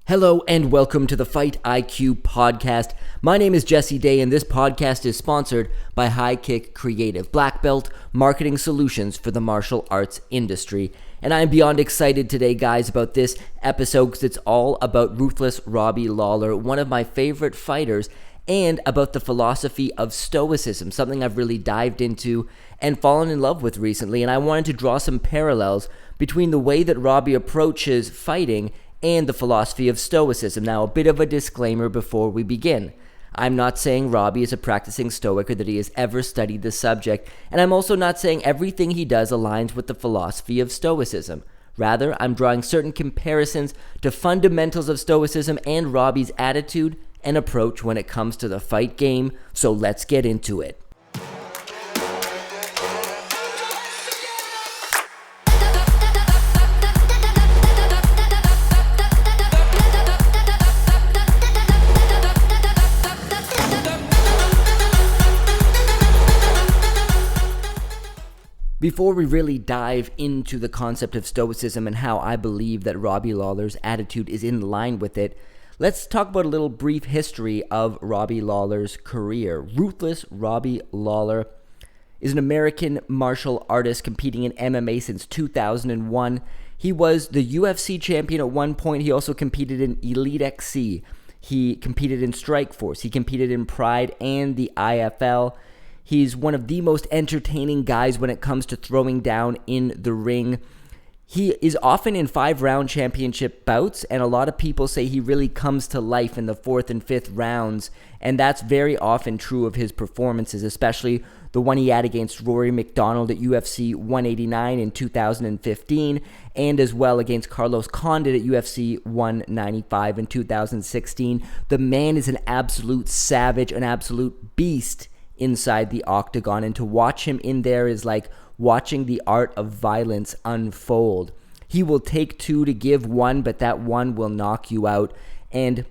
Hello and welcome to the Fight IQ podcast. My name is Jesse Day and this podcast is sponsored by High Kick Creative, Black Belt Marketing Solutions for the martial arts industry. And I'm beyond excited today, guys, about this episode because it's all about ruthless Robbie Lawler, one of my favorite fighters, and about the philosophy of Stoicism, something I've really dived into and fallen in love with recently. And I wanted to draw some parallels between the way that Robbie approaches fighting and the philosophy of Stoicism. Now, a bit of a disclaimer before we begin. I'm not saying Robbie is a practicing Stoic or that he has ever studied the subject, and I'm also not saying everything he does aligns with the philosophy of Stoicism. Rather, I'm drawing certain comparisons to fundamentals of Stoicism and Robbie's attitude and approach when it comes to the fight game, so let's get into it. Before we really dive into the concept of Stoicism and how I believe that Robbie Lawler's attitude is in line with it, let's talk about a little brief history of Robbie Lawler's career. Ruthless Robbie Lawler is an American martial artist competing in MMA since 2001. He was the UFC champion at one point. He also competed in Elite XC. He competed in Strikeforce. He competed in Pride and the IFL. He's one of the most entertaining guys when it comes to throwing down in the ring. He is often in 5-round championship bouts, and a lot of people say he really comes to life in the 4th and 5th rounds, and that's very often true of his performances, especially the one he had against Rory McDonald at UFC 189 in 2015, and as well against Carlos Condit at UFC 195 in 2016. The man is an absolute savage, an absolute beast inside the octagon, and to watch him in there is like watching the art of violence unfold. He will take two to give one, but that one will knock you out, and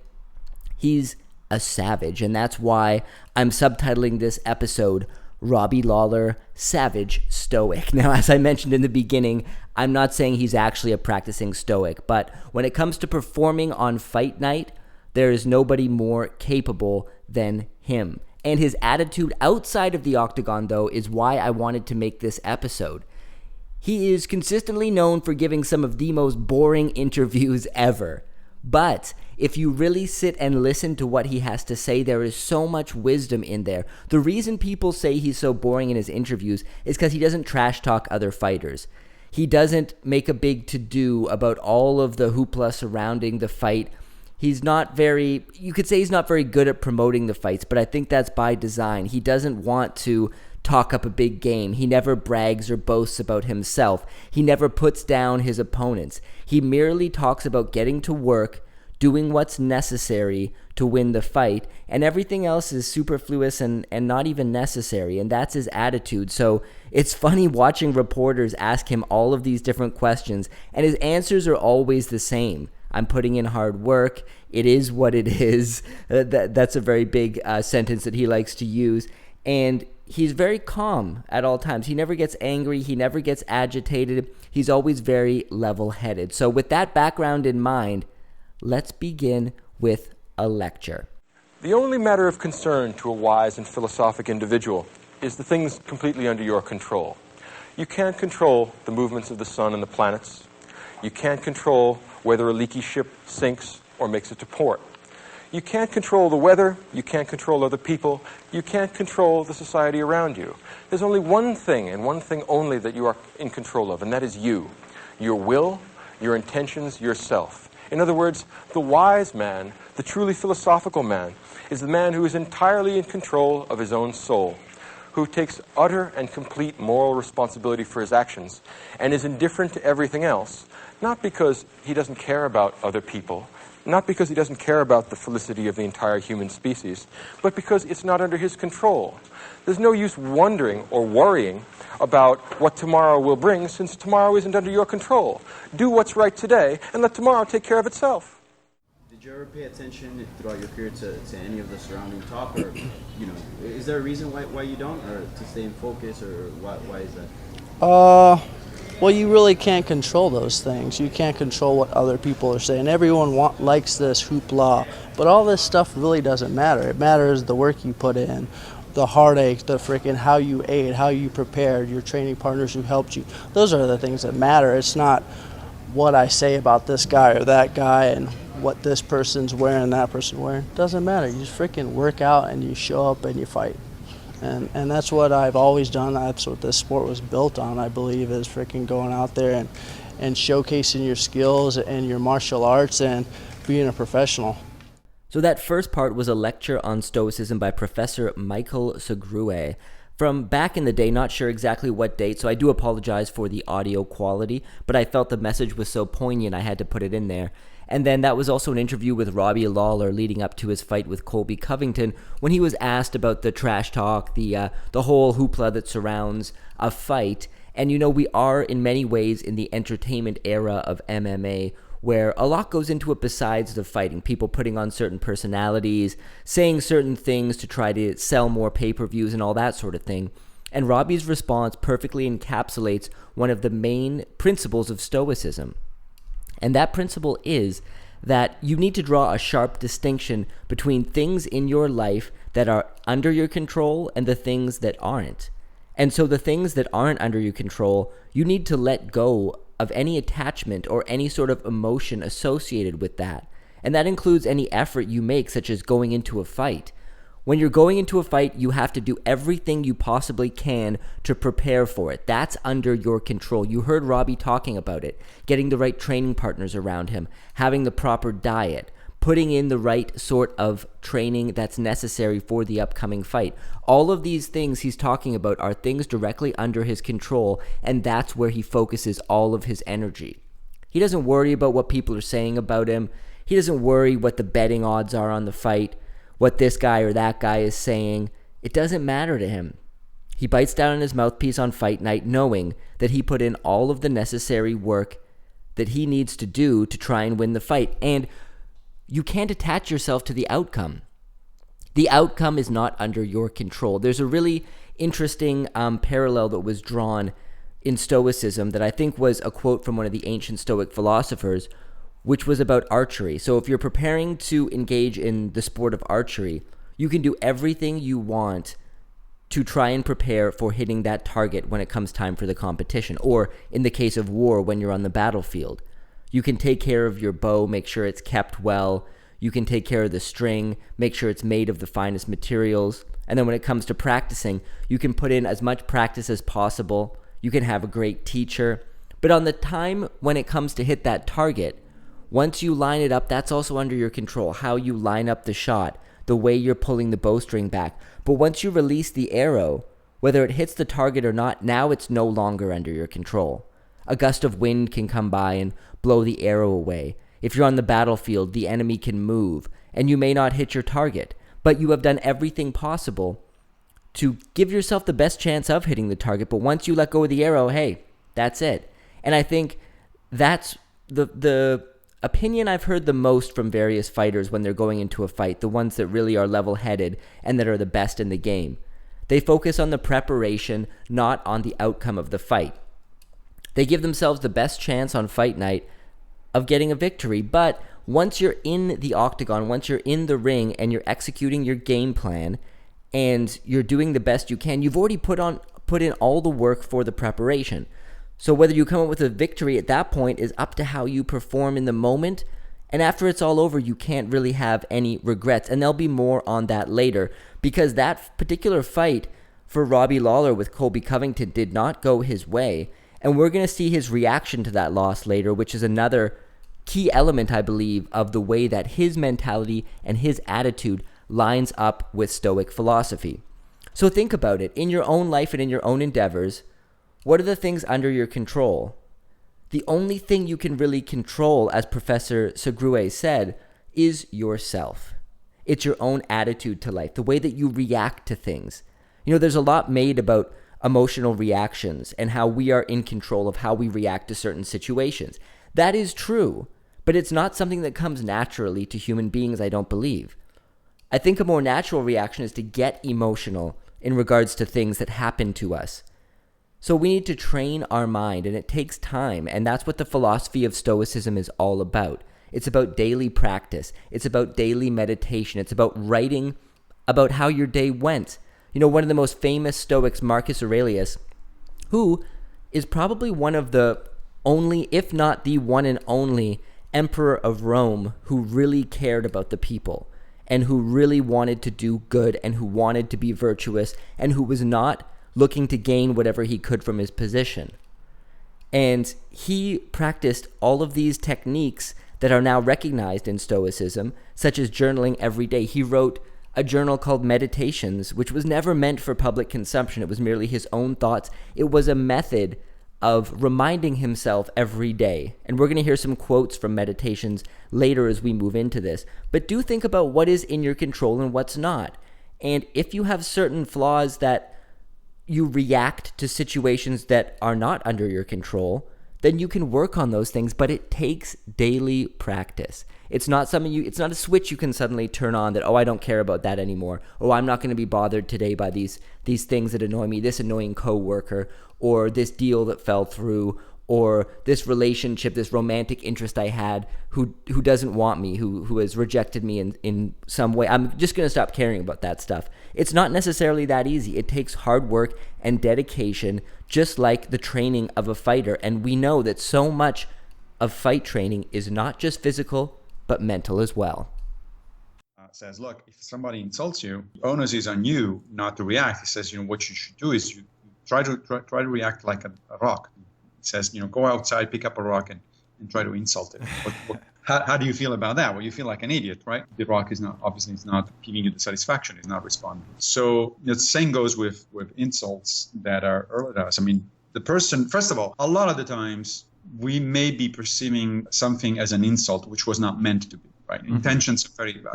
he's a savage, and that's why I'm subtitling this episode Robbie Lawler, Savage Stoic. Now, as I mentioned in the beginning, I'm not saying he's actually a practicing Stoic, but when it comes to performing on fight night, there is nobody more capable than him. And his attitude outside of the octagon, though, is why I wanted to make this episode. He is consistently known for giving some of the most boring interviews ever. But if you really sit and listen to what he has to say, there is so much wisdom in there. The reason people say he's so boring in his interviews is because he doesn't trash talk other fighters. He doesn't make a big to-do about all of the hoopla surrounding the fight. You could say he's not very good at promoting the fights, but I think that's by design. He doesn't want to talk up a big game. He never brags or boasts about himself. He never puts down his opponents. He merely talks about getting to work, doing what's necessary to win the fight, and everything else is superfluous and not even necessary, and that's his attitude. So it's funny watching reporters ask him all of these different questions, and his answers are always the same. I'm putting in hard work. It is what it is. That's a very big sentence that he likes to use. And he's very calm at all times. He never gets angry. He never gets agitated. He's always very level-headed. So with that background in mind, let's begin with a lecture. The only matter of concern to a wise and philosophic individual is the things completely under your control. You can't control the movements of the sun and the planets. You can't control whether a leaky ship sinks or makes it to port. You can't control the weather. You can't control other people. You can't control the society around you. There's only one thing and one thing only that you are in control of, and that is you. Your will, your intentions, yourself. In other words, the wise man, the truly philosophical man, is the man who is entirely in control of his own soul, who takes utter and complete moral responsibility for his actions and is indifferent to everything else, not because he doesn't care about other people, not because he doesn't care about the felicity of the entire human species, but because it's not under his control. There's no use wondering or worrying about what tomorrow will bring, since tomorrow isn't under your control. Do what's right today and let tomorrow take care of itself. Did you ever pay attention throughout your career to any of the surrounding talk, or is there a reason why you don't, or to stay in focus, or why is that? Well, you really can't control those things. You can't control what other people are saying. Everyone likes this hoopla, but all this stuff really doesn't matter. It matters the work you put in, the heartache, the freaking how you ate, how you prepared, your training partners who helped you. Those are the things that matter. It's not what I say about this guy or that guy and what this person's wearing, that person wearing. It doesn't matter. You just freaking work out and you show up and you fight. And that's what I've always done. That's what this sport was built on, I believe, is freaking going out there and showcasing your skills and your martial arts and being a professional. So that first part was a lecture on Stoicism by Professor Michael Segruwe from back in the day, not sure exactly what date, so I do apologize for the audio quality, but I felt the message was so poignant I had to put it in there. And then that was also an interview with Robbie Lawler leading up to his fight with Colby Covington when he was asked about the trash talk, the whole hoopla that surrounds a fight. And we are in many ways in the entertainment era of MMA where a lot goes into it besides the fighting. People putting on certain personalities, saying certain things to try to sell more pay-per-views and all that sort of thing. And Robbie's response perfectly encapsulates one of the main principles of Stoicism. And that principle is that you need to draw a sharp distinction between things in your life that are under your control and the things that aren't. And so the things that aren't under your control, you need to let go of any attachment or any sort of emotion associated with that. And that includes any effort you make, such as going into a fight. When you're going into a fight, you have to do everything you possibly can to prepare for it. That's under your control. You heard Robbie talking about it, getting the right training partners around him, having the proper diet, putting in the right sort of training that's necessary for the upcoming fight. All of these things he's talking about are things directly under his control, and that's where he focuses all of his energy. He doesn't worry about what people are saying about him. He doesn't worry what the betting odds are on the fight, what this guy or that guy is saying. It doesn't matter to him. He bites down on his mouthpiece on fight night knowing that he put in all of the necessary work that he needs to do to try and win the fight. And you can't attach yourself to the outcome. The outcome is not under your control. There's a really interesting parallel that was drawn in Stoicism that I think was a quote from one of the ancient Stoic philosophers, which was about archery. So if you're preparing to engage in the sport of archery, you can do everything you want to try and prepare for hitting that target when it comes time for the competition, or in the case of war, when you're on the battlefield. You can take care of your bow, make sure it's kept well. You can take care of the string, make sure it's made of the finest materials. And then when it comes to practicing, you can put in as much practice as possible. You can have a great teacher. But on the time when it comes to hit that target, once you line it up, that's also under your control, how you line up the shot, the way you're pulling the bowstring back. But once you release the arrow, whether it hits the target or not, now it's no longer under your control. A gust of wind can come by and blow the arrow away. If you're on the battlefield, the enemy can move, and you may not hit your target, but you have done everything possible to give yourself the best chance of hitting the target. But once you let go of the arrow, hey, that's it. And I think that's the opinion I've heard the most from various fighters when they're going into a fight, the ones that really are level-headed and that are the best in the game. They focus on the preparation, not on the outcome of the fight. They give themselves the best chance on fight night of getting a victory, but once you're in the octagon, once you're in the ring and you're executing your game plan and you're doing the best you can, you've already put in all the work for the preparation. So whether you come up with a victory at that point is up to how you perform in the moment, and after it's all over, you can't really have any regrets, and there'll be more on that later, because that particular fight for Robbie Lawler with Colby Covington did not go his way, and we're going to see his reaction to that loss later, which is another key element, I believe, of the way that his mentality and his attitude lines up with Stoic philosophy. So think about it. In your own life and in your own endeavors, what are the things under your control? The only thing you can really control, as Professor Segruwe said, is yourself. It's your own attitude to life, the way that you react to things. There's a lot made about emotional reactions and how we are in control of how we react to certain situations. That is true, but it's not something that comes naturally to human beings, I don't believe. I think a more natural reaction is to get emotional in regards to things that happen to us. So we need to train our mind, and it takes time, and that's what the philosophy of Stoicism is all about. It's about daily practice. It's about daily meditation. It's about writing about how your day went. You know, one of the most famous Stoics, Marcus Aurelius, who is probably one of the only, if not the one and only, emperor of Rome who really cared about the people and who really wanted to do good and who wanted to be virtuous and who was not looking to gain whatever he could from his position. And he practiced all of these techniques that are now recognized in Stoicism, such as journaling every day. He wrote a journal called Meditations, which was never meant for public consumption. It was merely his own thoughts. It was a method of reminding himself every day. And we're going to hear some quotes from Meditations later as we move into this. But do think about what is in your control and what's not. And if you have certain flaws that you react to situations that are not under your control, then you can work on those things, but it takes daily practice. It's not it's not a switch you can suddenly turn on that, oh, I don't care about that anymore. Oh, I'm not going to be bothered today by these things that annoy me, this annoying coworker, or this deal that fell through, or this relationship, this romantic interest I had who doesn't want me, who has rejected me in some way. I'm just going to stop caring about that stuff. It's not necessarily that easy. It takes hard work and dedication, just like the training of a fighter. And we know that so much of fight training is not just physical, but mental as well. Says, look, if somebody insults you, the onus is on you not to react. He says, what you should do is you try to react like a rock. He says, go outside, pick up a rock, and try to insult it. How do you feel about that? Well, you feel like an idiot, right? The rock is not giving you the satisfaction. It's not responding. So the same goes with insults that are hurled at us. I mean, the person, first of all, a lot of the times we may be perceiving something as an insult which was not meant to be, right? Mm-hmm.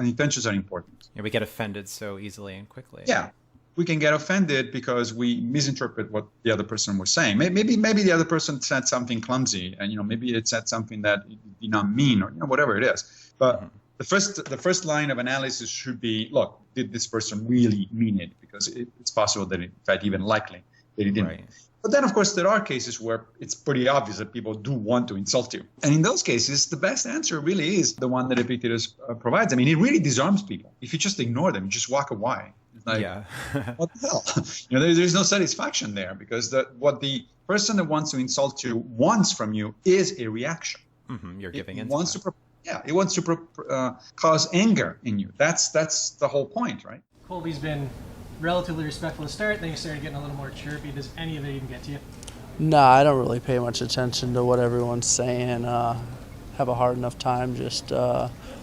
Intentions are important. Yeah, we get offended so easily and quickly. Yeah. We can get offended because we misinterpret what the other person was saying. Maybe the other person said something clumsy, and maybe it said something that it did not mean, or whatever it is. But the first line of analysis should be: look, did this person really mean it? Because it's possible that, in fact, even likely that he didn't. Right. But then, of course, there are cases where it's pretty obvious that people do want to insult you. And in those cases, the best answer really is the one that Epictetus provides. I mean, it really disarms people. If you just ignore them, you just walk away. It's like, yeah. What the hell? There's no satisfaction there, because what the person that wants to insult you wants from you is a reaction. Mm-hmm. You're giving in. It wants to cause anger in you. That's the whole point, right? Colby's been relatively respectful to start, then you started getting a little more chirpy. Does any of it even get to you? Nah, I don't really pay much attention to what everyone's saying. Have a hard enough time just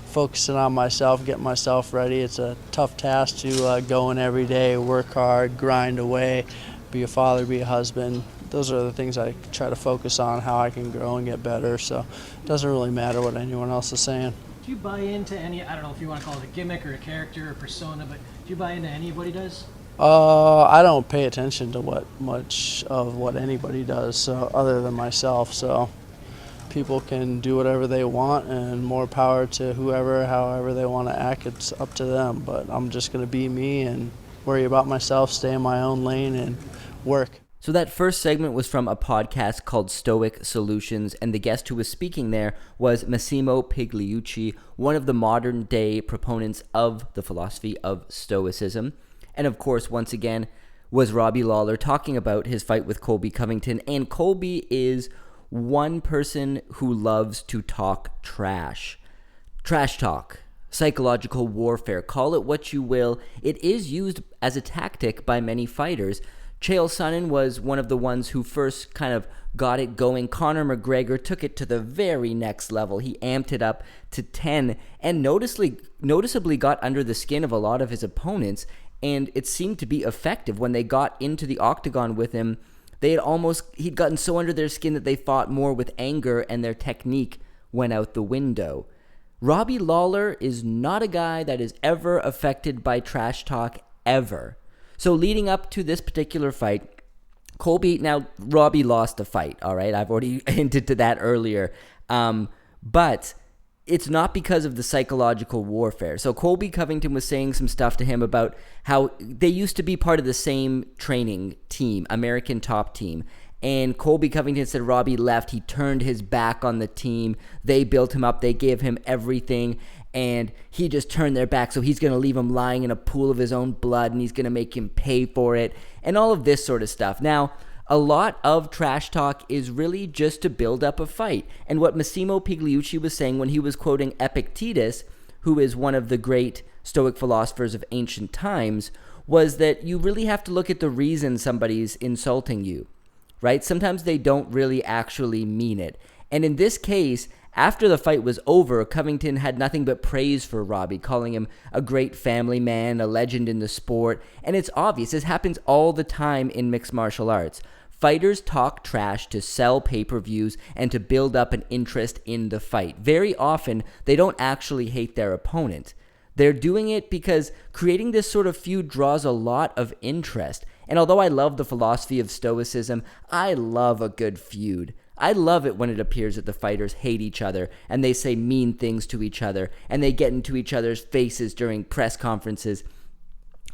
focusing on myself, getting myself ready. It's a tough task to go in every day, work hard, grind away, be a father, be a husband. Those are the things I try to focus on, how I can grow and get better. So it doesn't really matter what anyone else is saying. Do you buy into any, I don't know if you want to call it a gimmick or a character or persona, but do you buy into anybody does? I don't pay attention to much of what anybody does, so other than myself. So people can do whatever they want, and more power to however they want to act. It's up to them. But I'm just going to be me and worry about myself, stay in my own lane, and work. So that first segment was from a podcast called Stoic Solutions, and the guest who was speaking there was Massimo Pigliucci, one of the modern-day proponents of the philosophy of Stoicism. And of course, once again, was Robbie Lawler talking about his fight with Colby Covington. And Colby is one person who loves to talk trash. Trash talk. Psychological warfare. Call it what you will. It is used as a tactic by many fighters. Chael Sonnen was one of the ones who first kind of got it going. Conor McGregor took it to the very next level. He amped it up to 10 and noticeably got under the skin of a lot of his opponents, and it seemed to be effective. When they got into the octagon with him, he'd gotten so under their skin that they fought more with anger, and their technique went out the window. Robbie Lawler is not a guy that is ever affected by trash talk, ever. So leading up to this particular fight, Robbie lost the fight, all right? I've already hinted to that earlier. But it's not because of the psychological warfare. So Colby Covington was saying some stuff to him about how they used to be part of the same training team, American Top Team. And Colby Covington said Robbie left. He turned his back on the team. They built him up. They gave him everything. And he just turned their back. So he's going to leave him lying in a pool of his own blood. And he's going to make him pay for it. And all of this sort of stuff. Now, a lot of trash talk is really just to build up a fight. And what Massimo Pigliucci was saying when he was quoting Epictetus, who is one of the great Stoic philosophers of ancient times, was that you really have to look at the reason somebody's insulting you, right? Sometimes they don't really actually mean it. And in this case, after the fight was over, Covington had nothing but praise for Robbie, calling him a great family man, a legend in the sport. And it's obvious. This happens all the time in mixed martial arts. Fighters talk trash to sell pay-per-views and to build up an interest in the fight. Very often, they don't actually hate their opponent. They're doing it because creating this sort of feud draws a lot of interest. And although I love the philosophy of Stoicism, I love a good feud. I love it when it appears that the fighters hate each other and they say mean things to each other and they get into each other's faces during press conferences.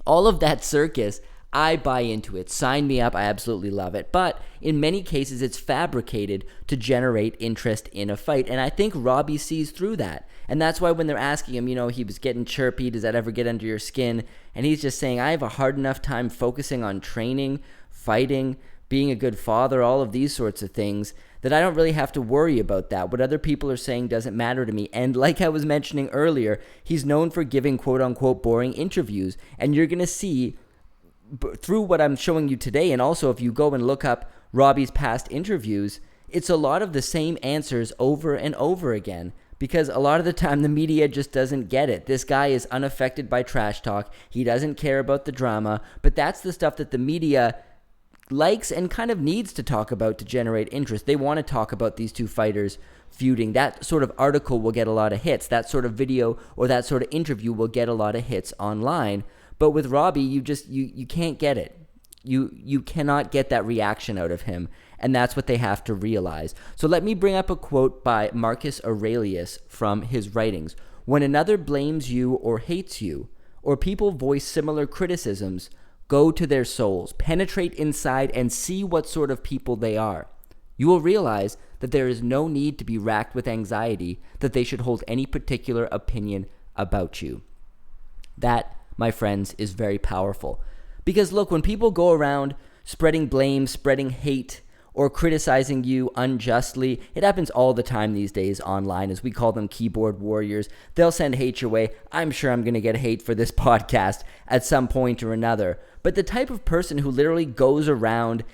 All of that circus, I buy into it. Sign me up. I absolutely love it. But in many cases, it's fabricated to generate interest in a fight. And I think Robbie sees through that. And that's why when they're asking him, he was getting chirpy. Does that ever get under your skin? And he's just saying, I have a hard enough time focusing on training, fighting, being a good father, all of these sorts of things, that I don't really have to worry about that. What other people are saying doesn't matter to me. And like I was mentioning earlier, he's known for giving quote-unquote boring interviews. And you're going to see through what I'm showing you today, and also if you go and look up Robbie's past interviews, it's a lot of the same answers over and over again, because a lot of the time the media just doesn't get it. This guy is unaffected by trash talk. He doesn't care about the drama, but that's the stuff that the media likes and kind of needs to talk about to generate interest. They want to talk about these two fighters feuding. That sort of article will get a lot of hits. That sort of video or that sort of interview will get a lot of hits online. But with Robbie, you can't get it. You cannot get that reaction out of him, and that's what they have to realize. So let me bring up a quote by Marcus Aurelius from his writings. When another blames you or hates you, or people voice similar criticisms, go to their souls, penetrate inside, and see what sort of people they are. You will realize that there is no need to be racked with anxiety that they should hold any particular opinion about you. That, my friends, is very powerful. Because look, when people go around spreading blame, spreading hate, or criticizing you unjustly, it happens all the time these days online, as we call them keyboard warriors. They'll send hate your way. I'm sure I'm going to get hate for this podcast at some point or another. But the type of person who literally goes around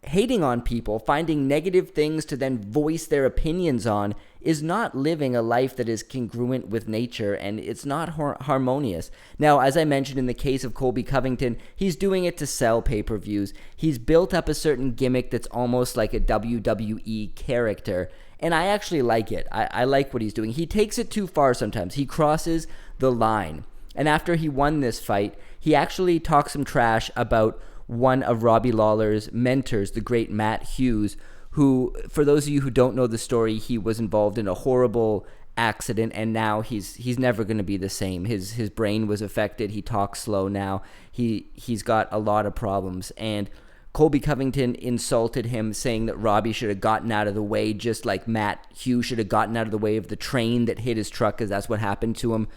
hating on people, finding negative things to then voice their opinions on, is not living a life that is congruent with nature, and it's not harmonious. Now, as I mentioned in the case of Colby Covington, he's doing it to sell pay-per-views. He's built up a certain gimmick that's almost like a WWE character, and I actually like it. I like what he's doing. He takes it too far sometimes. He crosses the line. And after he won this fight, he actually talked some trash about one of Robbie Lawler's mentors, the great Matt Hughes, who, for those of you who don't know the story, he was involved in a horrible accident, and now he's never going to be the same. His brain was affected. He talks slow now. He's got a lot of problems. And Colby Covington insulted him, saying that Robbie should have gotten out of the way, just like Matt Hughes should have gotten out of the way of the train that hit his truck, because that's what happened to him.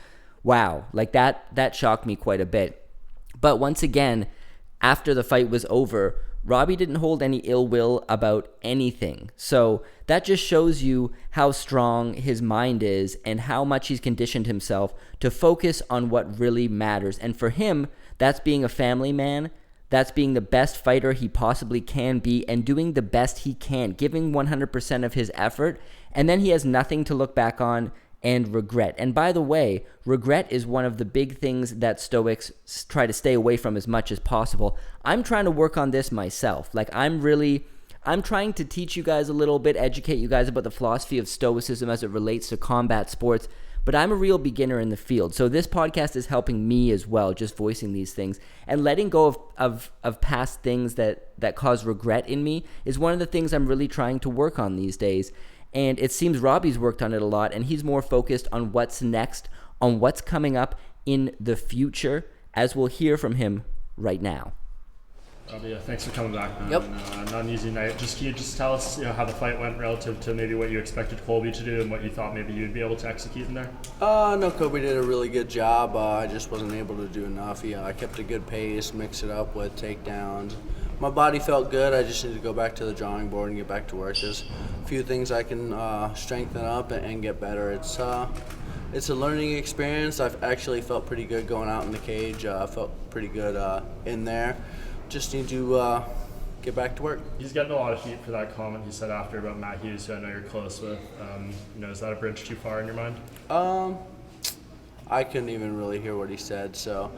Wow, like that shocked me quite a bit. But once again, after the fight was over, Robbie didn't hold any ill will about anything. So that just shows you how strong his mind is and how much he's conditioned himself to focus on what really matters. And for him, that's being a family man. That's being the best fighter he possibly can be and doing the best he can, giving 100% of his effort. And then he has nothing to look back on and regret. And by the way, regret is one of the big things that Stoics try to stay away from as much as possible. I'm trying to work on this myself. Like I'm trying to teach you guys a little bit, educate you guys about the philosophy of Stoicism as it relates to combat sports, but I'm a real beginner in the field. So this podcast is helping me as well, just voicing these things. And letting go of past things that cause regret in me is one of the things I'm really trying to work on these days. and it seems Robbie's worked on it a lot, and he's more focused on what's next, on what's coming up in the future, as we'll hear from him right now. Robbie, thanks for coming back, man. Yep. Not an easy night. Can you just tell us, how the fight went relative to maybe what you expected Colby to do and what you thought maybe you'd be able to execute in there? No, Kobe did a really good job. I just wasn't able to do enough. I kept a good pace, mix it up with takedowns. My body felt good. I just need to go back to the drawing board and get back to work. There's a few things I can strengthen up and get better. It's a learning experience. I've actually felt pretty good going out in the cage. Felt pretty good in there. Just need to get back to work. He's getting a lot of heat for that comment he said after about Matt Hughes, who I know you're close with. Is that a bridge too far in your mind? I couldn't even really hear what he said. So,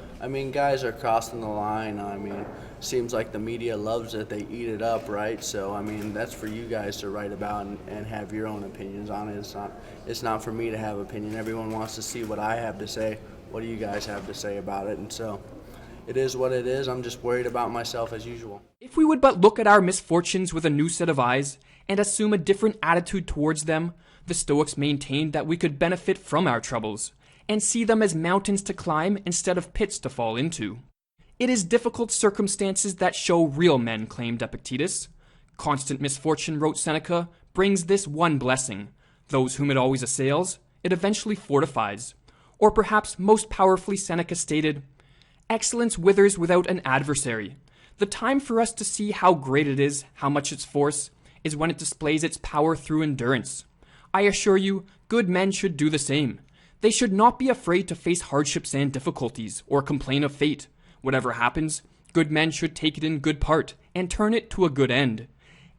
guys are crossing the line. Seems like the media loves it. They eat it up, right? So, that's for you guys to write about and have your own opinions on it. It's not for me to have opinion. Everyone wants to see what I have to say. What do you guys have to say about it? And so, it is what it is. I'm just worried about myself as usual. If we would but look at our misfortunes with a new set of eyes and assume a different attitude towards them, the Stoics maintained that we could benefit from our troubles and see them as mountains to climb instead of pits to fall into. It is difficult circumstances that show real men, claimed Epictetus. Constant misfortune, wrote Seneca, brings this one blessing. Those whom it always assails, it eventually fortifies. Or perhaps most powerfully, Seneca stated, excellence withers without an adversary. The time for us to see how great it is, how much its force, is when it displays its power through endurance. I assure you, good men should do the same. They should not be afraid to face hardships and difficulties, or complain of fate. Whatever happens, good men should take it in good part, and turn it to a good end.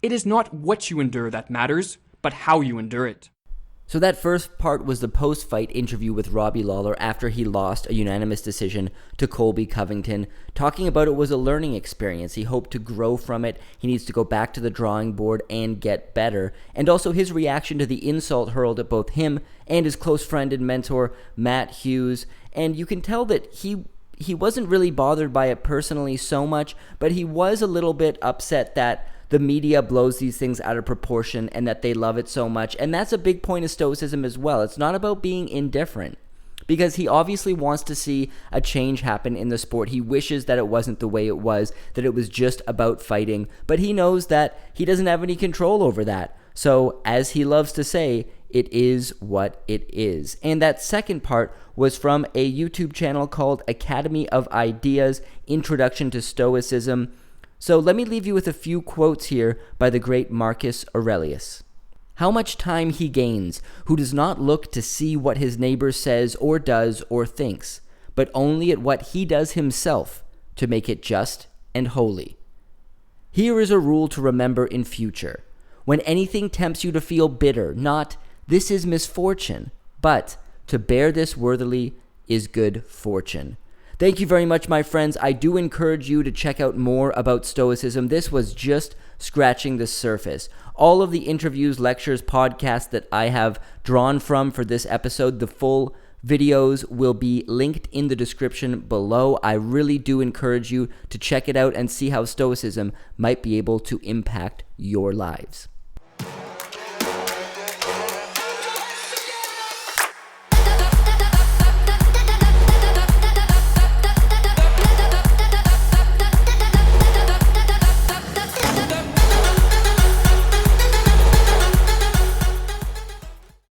It is not what you endure that matters, but how you endure it. So that first part was the post-fight interview with Robbie Lawler after he lost a unanimous decision to Colby Covington, talking about it was a learning experience. He hoped to grow from it. He needs to go back to the drawing board and get better. And also his reaction to the insult hurled at both him and his close friend and mentor, Matt Hughes. And you can tell that he wasn't really bothered by it personally so much, but he was a little bit upset that the media blows these things out of proportion and that they love it so much. And that's a big point of Stoicism as well. It's not about being indifferent, because he obviously wants to see a change happen in the sport. He wishes that it wasn't the way it was, that it was just about fighting, but he knows that he doesn't have any control over that. So, as he loves to say, it is what it is. And that second part was from a YouTube channel called Academy of Ideas, Introduction to Stoicism. So let me leave you with a few quotes here by the great Marcus Aurelius. How much time he gains, who does not look to see what his neighbor says or does or thinks, but only at what he does himself to make it just and holy. Here is a rule to remember in future. When anything tempts you to feel bitter, not, this is misfortune, but to bear this worthily is good fortune. Thank you very much, my friends. I do encourage you to check out more about Stoicism. This was just scratching the surface. All of the interviews, lectures, podcasts that I have drawn from for this episode, the full videos will be linked in the description below. I really do encourage you to check it out and see how Stoicism might be able to impact your lives.